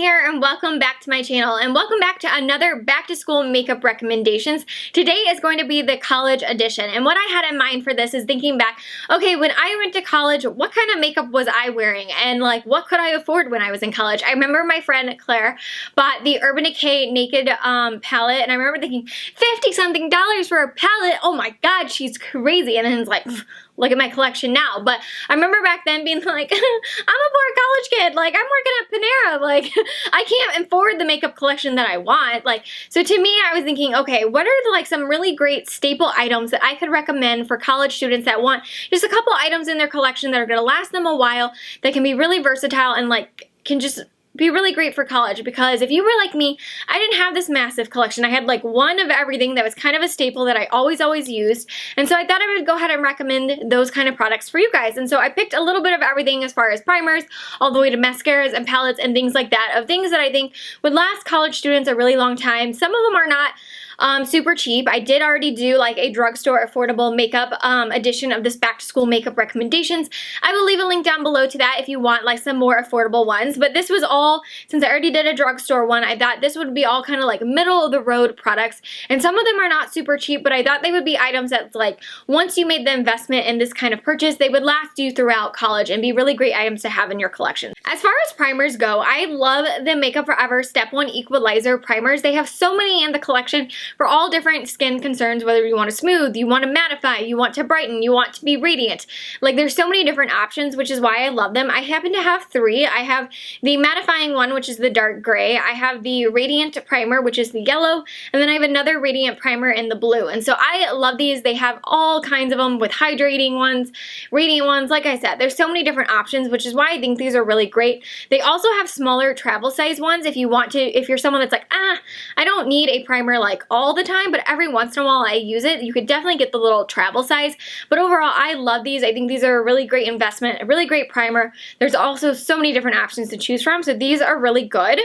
here and welcome back to my channel and welcome back to another back to school makeup recommendations. Today is going to be the college edition, and what I had in mind for this is thinking back, okay, when I went to college, what kind of makeup was I wearing and like what could I afford when I was in college? I remember my friend Claire bought the Urban Decay Naked palette, and I remember thinking $50 something for a palette. Oh my god, she's crazy. And then it's like, look at my collection now. But I remember back then being like, I'm a poor college kid, like I'm working at Panera, like I can't afford the makeup collection that I want. Like, so to me, I was thinking, okay, what are like some really great staple items that I could recommend for college students that want just a couple items in their collection that are gonna last them a while, that can be really versatile and like can just be really great for college. Because if you were like me, I didn't have this massive collection. I had like one of everything that was kind of a staple that I always used, and so I thought I would go ahead and recommend those kind of products for you guys. And so I picked a little bit of everything as far as primers, all the way to mascaras and palettes and things like that, of things that I think would last college students a really long time. Some of them are not super cheap. I did already do like a drugstore affordable makeup edition of this back to school makeup recommendations. I will leave a link down below to that if you want like some more affordable ones. But this was all, since I already did a drugstore one, I thought this would be all kind of like middle of the road products. And some of them are not super cheap, but I thought they would be items that like once you made the investment in this kind of purchase, they would last you throughout college and be really great items to have in your collection. As far as primers go, I love the Makeup Forever Step 1 Equalizer primers. They have so many in the collection for all different skin concerns, whether you want to smooth, you want to mattify, you want to brighten, you want to be radiant. Like there's so many different options, which is why I love them. I happen to have three. I have the mattifying one, which is the dark gray. I have the radiant primer, which is the yellow, and then I have another radiant primer in the blue. And so I love these. They have all kinds of them with hydrating ones, radiant ones. Like I said, there's so many different options, which is why I think these are really great. They also have smaller travel size ones if you want to, if you're someone that's like, I don't need a primer like all the time, but every once in a while I use it. You could definitely get the little travel size, but overall I love these. I think these are a really great investment, a really great primer. There's also so many different options to choose from, so these are really good.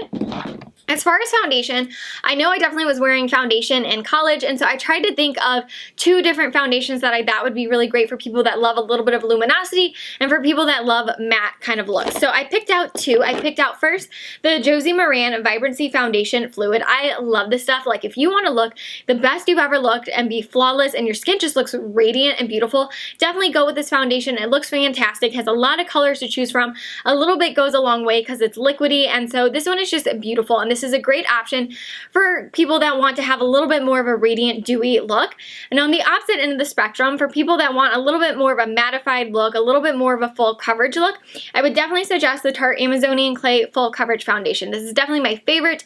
As far as foundation, I know I definitely was wearing foundation in college, and so I tried to think of two different foundations that I thought would be really great for people that love a little bit of luminosity and for people that love matte kind of looks. So I picked out two. I picked out first the Josie Maran Vibrancy Foundation Fluid. I love this stuff. Like if you want to look the best you've ever looked and be flawless and your skin just looks radiant and beautiful, definitely go with this foundation. It looks fantastic, has a lot of colors to choose from. A little bit goes a long way because it's liquidy, and so this one is just beautiful, and this is a great option for people that want to have a little bit more of a radiant, dewy look. And on the opposite end of the spectrum, for people that want a little bit more of a mattified look, a little bit more of a full coverage look, I would definitely suggest the Tarte Amazonian Clay Full Coverage Foundation. This is definitely my favorite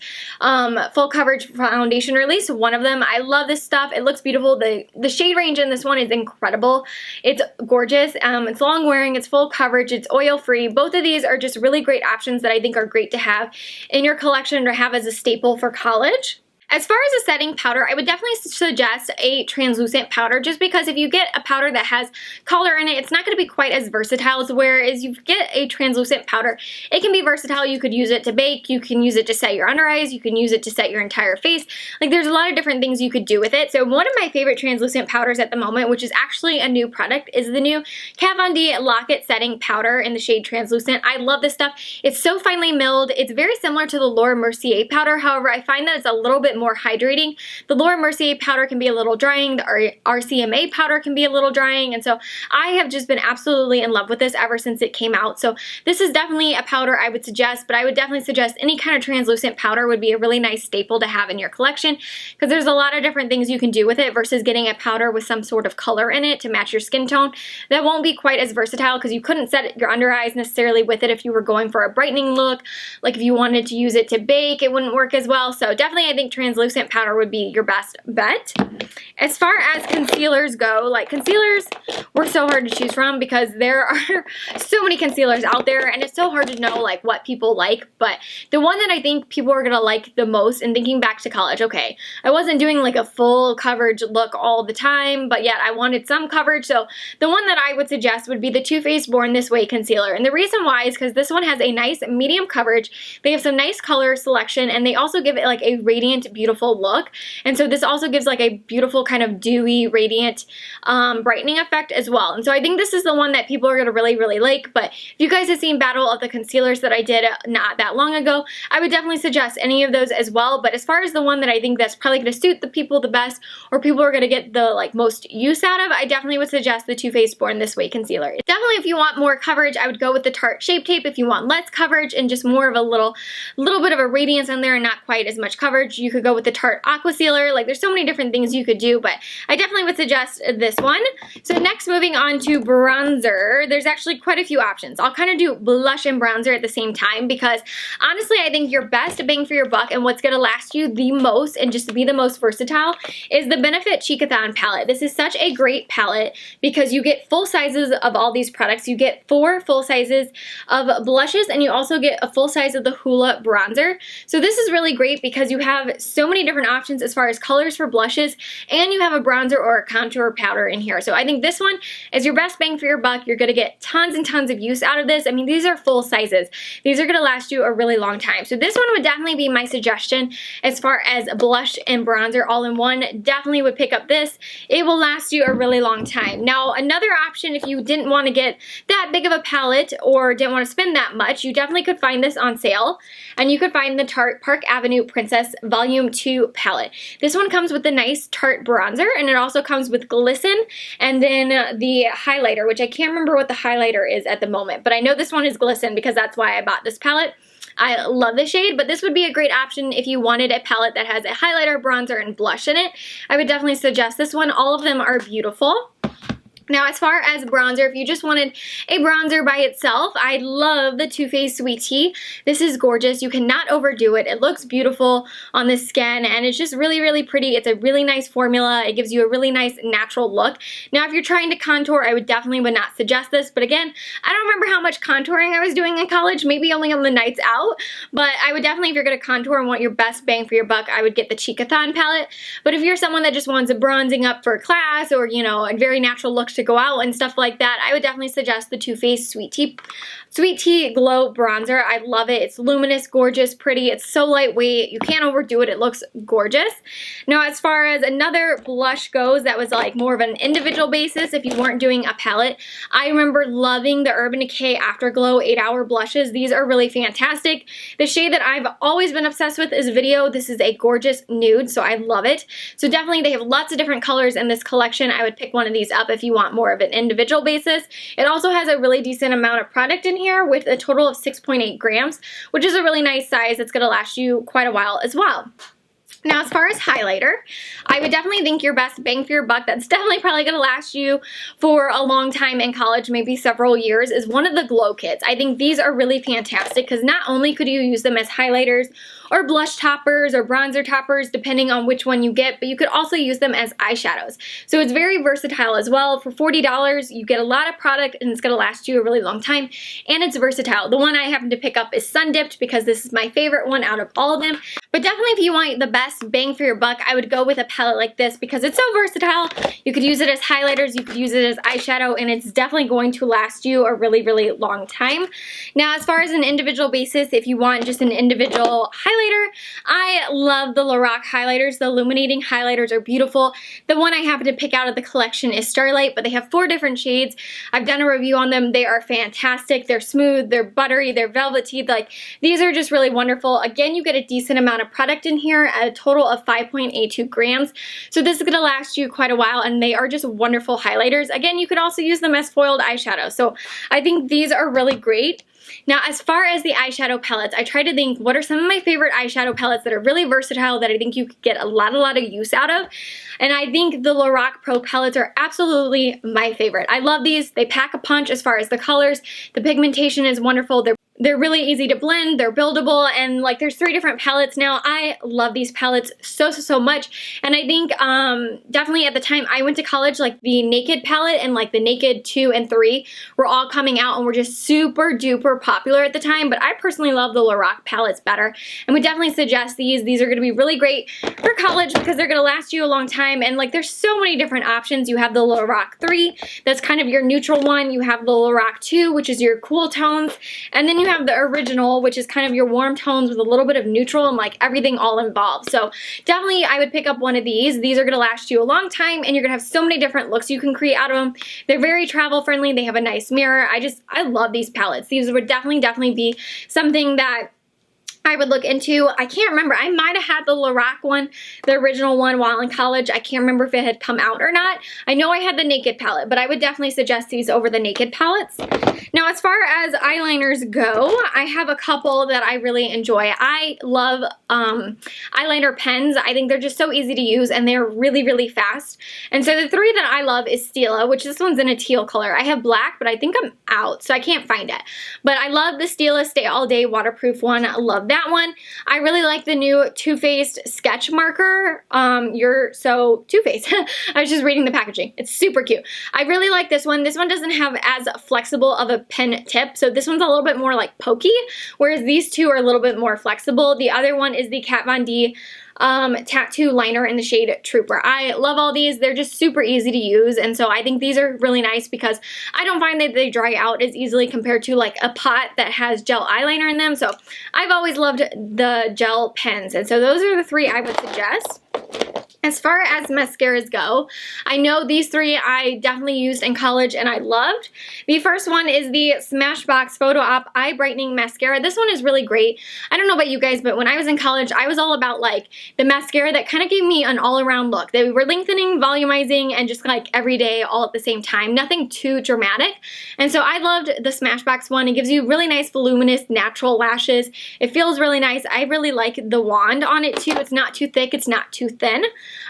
full coverage foundation release, one of them. I love this stuff. It looks beautiful. The shade range in this one is incredible. It's gorgeous. It's long wearing, it's full coverage, it's oil free. Both of these are just really great options that I think are great to have in your collection or have as a staple for college. As far as a setting powder, I would definitely suggest a translucent powder, just because if you get a powder that has color in it, it's not going to be quite as versatile as whereas you get a translucent powder. It can be versatile. You could use it to bake, you can use it to set your under eyes, you can use it to set your entire face. Like there's a lot of different things you could do with it. So one of my favorite translucent powders at the moment, which is actually a new product, is the new Kat Von D Lock-It Setting Powder in the shade Translucent. I love this stuff. It's so finely milled. It's very similar to the Laura Mercier powder. However, I find that it's a little bit more hydrating. The Laura Mercier powder can be a little drying, the RCMA powder can be a little drying, and so I have just been absolutely in love with this ever since it came out. So this is definitely a powder I would suggest, but I would definitely suggest any kind of translucent powder would be a really nice staple to have in your collection, because there's a lot of different things you can do with it versus getting a powder with some sort of color in it to match your skin tone. That won't be quite as versatile because you couldn't set your under eyes necessarily with it if you were going for a brightening look. Like if you wanted to use it to bake, it wouldn't work as well. So definitely I think translucent powder would be your best bet. As far as concealers go, like concealers were so hard to choose from because there are so many concealers out there and it's so hard to know like what people like. But the one that I think people are gonna like the most, and thinking back to college, okay, I wasn't doing like a full coverage look all the time, but yet I wanted some coverage. So the one that I would suggest would be the Too Faced Born This Way concealer. And the reason why is because this one has a nice medium coverage. They have some nice color selection, and they also give it like a radiant, beautiful look. And so this also gives like a beautiful kind of dewy, radiant brightening effect as well. And so I think this is the one that people are going to really, really like. But if you guys have seen Battle of the Concealers that I did not that long ago, I would definitely suggest any of those as well. But as far as the one that I think that's probably going to suit the people the best, or people are going to get the like most use out of, I definitely would suggest the Too Faced Born This Way concealer. Definitely if you want more coverage, I would go with the Tarte Shape Tape. If you want less coverage and just more of a little bit of a radiance on there and not quite as much coverage, you could go with the Tarte Aqua Sealer. Like there's so many different things you could do, but I definitely would suggest this one. So next, moving on to bronzer, there's actually quite a few options. I'll kind of do blush and bronzer at the same time because honestly I think your best bang for your buck and what's going to last you the most and just be the most versatile is the Benefit Cheekathon palette. This is such a great palette because you get full sizes of all these products. You get 4 full sizes of blushes and you also get a full size of the Hoola bronzer. So this is really great because you have so many different options as far as colors for blushes, and you have a bronzer or a contour powder in here. So I think this one is your best bang for your buck. You're going to get tons and tons of use out of this. I mean, these are full sizes. These are going to last you a really long time. So this one would definitely be my suggestion as far as blush and bronzer all in one. Definitely would pick up this. It will last you a really long time. Now, another option if you didn't want to get that big of a palette or didn't want to spend that much, you definitely could find this on sale, and you could find the Tarte Park Avenue Princess Volume 2 palette. This one comes with a nice Tarte bronzer, and it also comes with Glisten and then the highlighter, which I can't remember what the highlighter is at the moment, but I know this one is Glisten because that's why I bought this palette. I love the shade, but this would be a great option if you wanted a palette that has a highlighter, bronzer, and blush in it. I would definitely suggest this one. All of them are beautiful. Now, as far as bronzer, if you just wanted a bronzer by itself, I love the Too Faced Sweet Tea. This is gorgeous. You cannot overdo it. It looks beautiful on the skin, and it's just really, really pretty. It's a really nice formula. It gives you a really nice natural look. Now, if you're trying to contour, I would not suggest this, but again, I don't remember how much contouring I was doing in college, maybe only on the nights out, but I would definitely, if you're going to contour and want your best bang for your buck, I would get the Cheekathon palette. But if you're someone that just wants a bronzing up for class or, you know, a very natural look to go out and stuff like that, I would definitely suggest the Too Faced Sweet Tea Glow Bronzer. I love it. It's luminous, gorgeous, pretty. It's so lightweight. You can't overdo it. It looks gorgeous. Now, as far as another blush goes, that was like more of an individual basis if you weren't doing a palette, I remember loving the Urban Decay Afterglow 8-Hour Blushes. These are really fantastic. The shade that I've always been obsessed with is Video. This is a gorgeous nude, so I love it. So definitely they have lots of different colors in this collection. I would pick one of these up if you want more of an individual basis. It also has a really decent amount of product in here with a total of 6.8 grams, which is a really nice size that's going to last you quite a while as well. Now, as far as highlighter, I would definitely think your best bang for your buck, that's definitely probably going to last you for a long time in college, maybe several years, is one of the Glow Kits. I think these are really fantastic because not only could you use them as highlighters or blush toppers or bronzer toppers, depending on which one you get, but you could also use them as eyeshadows. So it's very versatile as well. For $40, you get a lot of product and it's going to last you a really long time, and it's versatile. The one I happen to pick up is Sun Dipped because this is my favorite one out of all of them. But definitely if you want the best bang for your buck, I would go with a palette like this because it's so versatile. You could use it as highlighters, you could use it as eyeshadow, and it's definitely going to last you a really, really long time. Now, as far as an individual basis, if you want just an individual highlighter, I love the Lorac highlighters. The illuminating highlighters are beautiful. The one I happen to pick out of the collection is Starlight, but they have 4 different shades. I've done a review on them. They are fantastic. They're smooth, they're buttery, they're velvety. Like, these are just really wonderful. Again, you get a decent amount of product in here at a total of 5.82 grams. So this is going to last you quite a while, and they are just wonderful highlighters. Again, you could also use them as foiled eyeshadow. So I think these are really great. Now, as far as the eyeshadow palettes, I try to think what are some of my favorite eyeshadow palettes that are really versatile that I think you could get a lot of use out of. And I think the Lorac Pro palettes are absolutely my favorite. I love these. They pack a punch as far as the colors. The pigmentation is wonderful. They're really easy to blend, they're buildable, and like there's 3 different palettes now. I love these palettes so much, and I think definitely at the time I went to college, like the Naked palette and like the Naked 2 and 3 were all coming out and were just super duper popular at the time, but I personally love the Lorac palettes better, and would definitely suggest these. These are going to be really great for college because they're going to last you a long time, and like there's so many different options. You have the Lorac 3, that's kind of your neutral one. You have the Lorac 2, which is your cool tones, and then you have the original, which is kind of your warm tones with a little bit of neutral and like everything all involved. So definitely I would pick up one of these. These are going to last you a long time, and you're going to have so many different looks you can create out of them. They're very travel friendly. They have a nice mirror. I love these palettes. These would definitely be something that I would look into. I can't remember. I might have had the Lorac one, the original one, while in college. I can't remember if it had come out or not. I know I had the Naked palette, but I would definitely suggest these over the Naked palettes. Now, as far as eyeliners go, I have a couple that I really enjoy. I love eyeliner pens. I think they're just so easy to use, and they're really, really fast. And so the three that I love is Stila, which this one's in a teal color. I have black, but I think I'm out, so I can't find it. But I love the Stila Stay All Day waterproof one. I love that one. I really like the new Too Faced sketch marker. You're so Too Faced. I was just reading the packaging. It's super cute. I really like this one. This one doesn't have as flexible of a pen tip, so this one's a little bit more like pokey, whereas these two are a little bit more flexible. The other one is the Kat Von D tattoo liner in the shade Trooper. I love all these. They're just super easy to use, and so I think these are really nice because I don't find that they dry out as easily compared to like a pot that has gel eyeliner in them. So I've always loved the gel pens, and so those are the three I would suggest. As far as mascaras go, I know these three I definitely used in college and I loved. The first one is the Smashbox Photo Op Eye Brightening Mascara. This one is really great. I don't know about you guys, but when I was in college, I was all about like the mascara that kind of gave me an all-around look. They were lengthening, volumizing, and just like every day all at the same time. Nothing too dramatic. And so I loved the Smashbox one. It gives you really nice, voluminous, natural lashes. It feels really nice. I really like the wand on it too. It's not too thick. It's not too thin.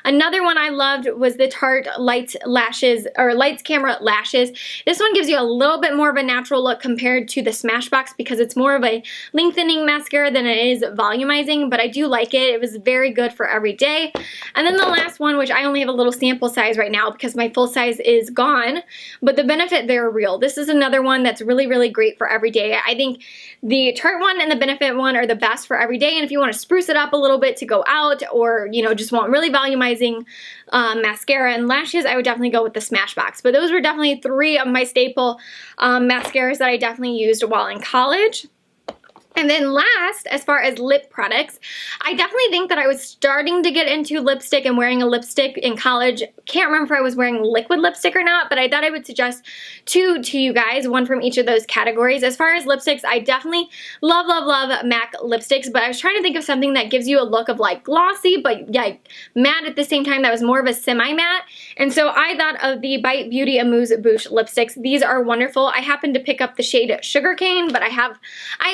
Another one I loved was the Tarte Lights Lashes, or Lights Camera Lashes. This one gives you a little bit more of a natural look compared to the Smashbox because it's more of a lengthening mascara than it is volumizing, but I do like it. It was very good for every day. And then the last one, which I only have a little sample size right now because my full size is gone, but the Benefit They're Real. This is another one that's really, really great for every day. I think the Tarte one and the Benefit one are the best for every day, and if you want to spruce it up a little bit to go out, or you know, just want really volumizing mascara and lashes, I would definitely go with the Smashbox. But those were definitely three of my staple mascaras that I definitely used while in college. And then last, as far as lip products, I definitely think that I was starting to get into lipstick and wearing a lipstick in college. Can't remember if I was wearing liquid lipstick or not, but I thought I would suggest two to you guys, one from each of those categories. As far as lipsticks, I definitely love, love, love MAC lipsticks, but I was trying to think of something that gives you a look of like glossy, but yeah, matte at the same time that was more of a semi-matte. And so I thought of the Bite Beauty Amuse Bouche lipsticks. These are wonderful. I happened to pick up the shade Sugarcane, but I have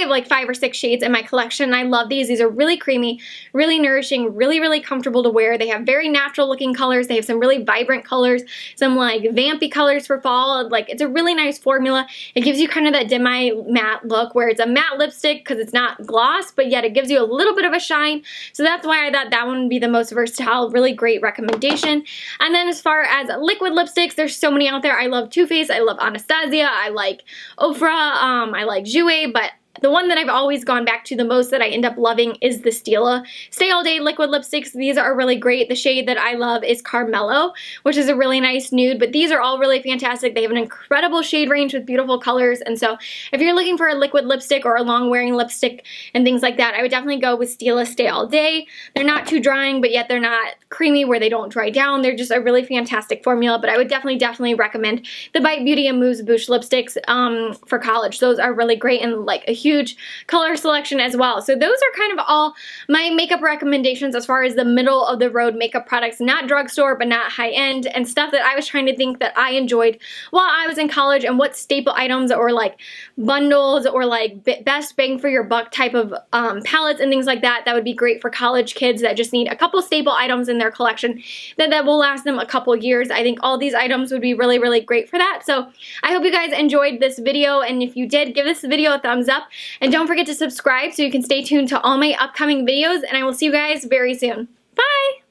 like 5 or 6 shades in my collection. I love these. These are really creamy, really nourishing, really, really comfortable to wear. They have very natural looking colors. They have some really vibrant colors, some like vampy colors for fall. Like, it's a really nice formula. It gives you kind of that demi-matte look where it's a matte lipstick because it's not gloss, but yet it gives you a little bit of a shine. So that's why I thought that one would be the most versatile. Really great recommendation. And then as far as liquid lipsticks, there's so many out there. I love Too Faced. I love Anastasia. I like Ofra. I like Jouer, but the one that I've always gone back to the most that I end up loving is the Stila Stay All Day liquid lipsticks. These are really great. The shade that I love is Carmelo, which is a really nice nude, but these are all really fantastic. They have an incredible shade range with beautiful colors, and so if you're looking for a liquid lipstick or a long wearing lipstick and things like that, I would definitely go with Stila Stay All Day. They're not too drying, but yet they're not creamy where they don't dry down. They're just a really fantastic formula, but I would definitely recommend the Bite Beauty Amuse Bouche lipsticks for college. Those are really great and like a huge color selection as well. So those are kind of all my makeup recommendations as far as the middle of the road makeup products, not drugstore but not high end, and stuff that I was trying to think that I enjoyed while I was in college, and what staple items or like bundles or like best bang for your buck type of palettes and things like that that would be great for college kids that just need a couple staple items in their collection that will last them a couple years. I think all these items would be really, really great for that. So I hope you guys enjoyed this video, and if you did, give this video a thumbs up, and don't forget to subscribe so you can stay tuned to all my upcoming videos, and I will see you guys very soon. Bye!